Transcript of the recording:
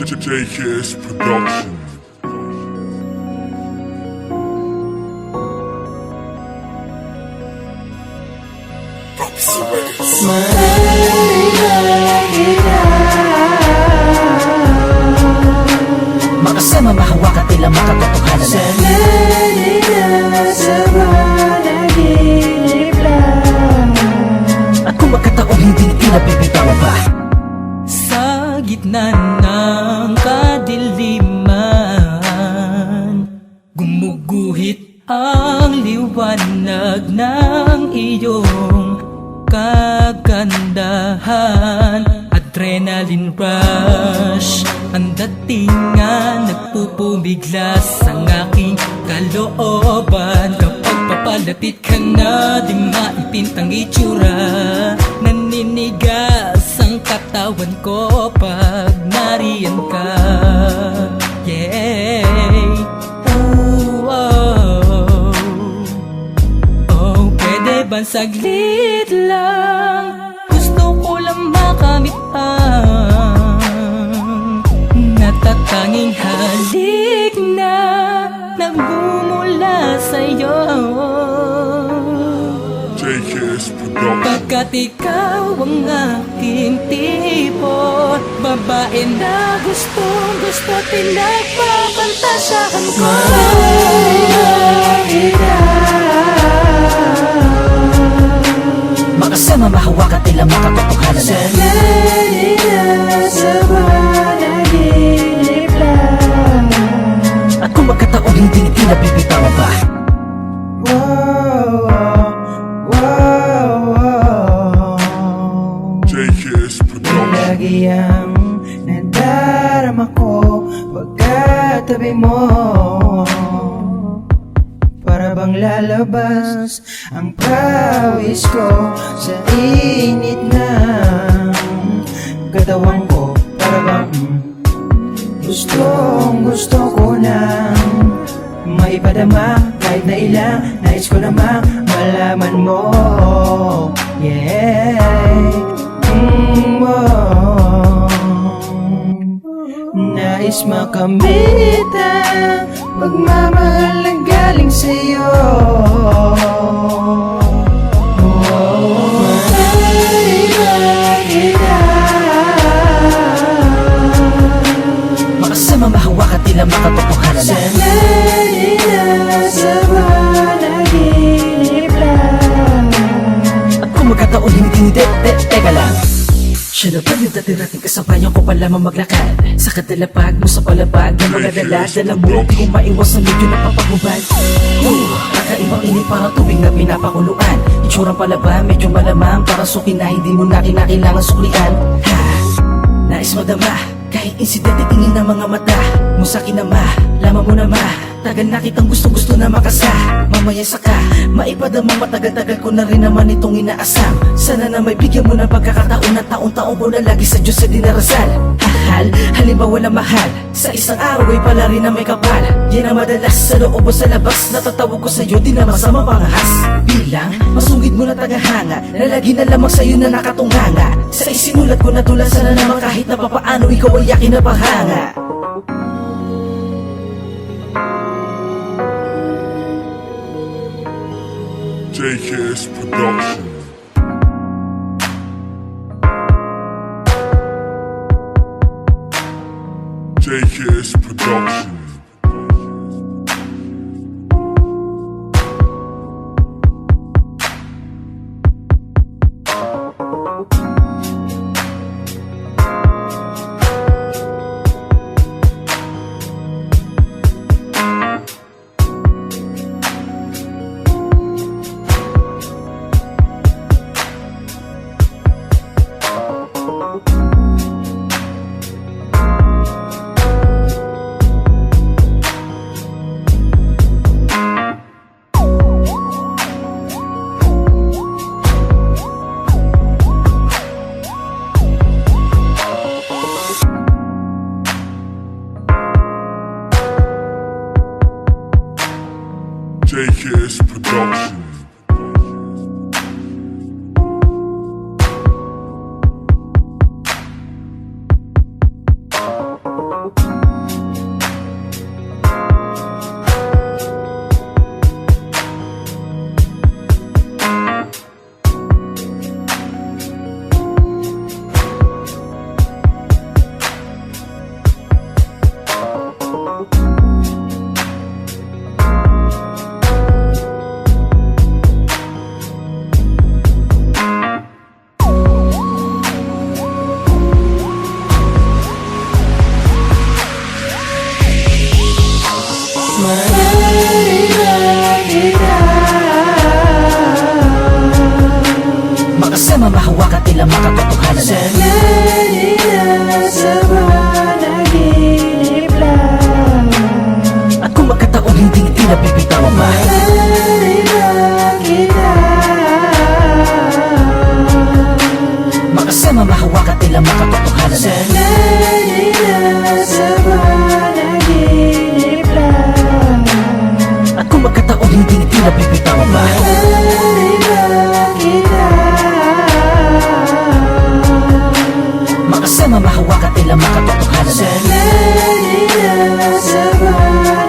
JKS Production. Makasama, mahawakan, tila makatotohanan na sana'y nasa panaginip lang. at kung magkataon hindi pinabibitawan pa. Sa gitna ng kadiliman, gumuguhit ang liwanag ng iyong kagandahan. Adrenaline rush ang datingan, nagpupumiglas ang aking kalooban. Kapag papalapit ka na, di maipintang itsura. Naninigas ang katawan ko pag nariyan ka. Yeah. Ooh, oh. Oh, pwede ba saglit lang? Gusto ko lang makamit ang natatanging halik na nagmumula sa'yo. JKS Production. Pagkat ikaw ang aking tipo, babae na gustong-gusto, pinagpapantasyahan ko. Makasama, mahawakan, tila makatotohanan na Sana'y nasa panaginip lang. at kung magkataon hindi pinabibitawan pa. JKS Production. Lagi ang nadarama ko pagkatabi mo. Para bang lalabas ang pawis ko sa init ng katawan ko. Para bang gusto ko nang maipadama kahit na ilang nais ko namang malaman mo. Yeah. Nais makamit ang pagmamahal na galing sa'yo. Makasama, mahawakan, tila makatotohanan na Sana'y nasa panaginip lang. at kung magkataon hindi teka lang. Siya na ba yung dati-dating kasabayan ko pala maglakad sa kadalapag mo sa palabag na mga dala-dala mo. Di ko maiwas na medyo napapagubad. Kakaibang init parang tubig na pinapakuluan. Itsurang palaba medyo malamang parang suki na hindi mo na kinakailangan suklian. Ha, nais madama kahit insidente tingin ng mga mata mo sa kinama. Lama mo na ma, tagal na kitang gusto na makasa. Mamaya saka, maipadamang matagal-tagal ko na rin naman itong inaasam. Sana na may bigyan mo ng pagkakataon na taon-taon ko na lagi sa Diyos sa dinarasal. Hahal, halimbawa na mahal, sa isang araw ay pala rin na may kapal. Yan ang madalas sa loob o sa labas, natatawag ko sa'yo di na masama pangahas. Bilang, masungit mo na tagahanga, na lagi na lamang sa'yo na nakatunganga. Sa isinulat ko na tula, sana naman kahit na papaano ikaw ay yakin na pahanga. JKS Production. JKS Production. JKS Production. Makasama mahawak at tila makatotohanan na Sana'y nasa panaginip lang. At kung magkataon hindi tila bibitawan pa Mahalin na kita. Makasama mahawak at tila makatotohanan na Sana'y nasa panaginip lang. At kung magkataon hindi tila bibitawan pa Mahalin na kita. Makasama mahawak at tila makatotohanan na Sana'y nasa panaginip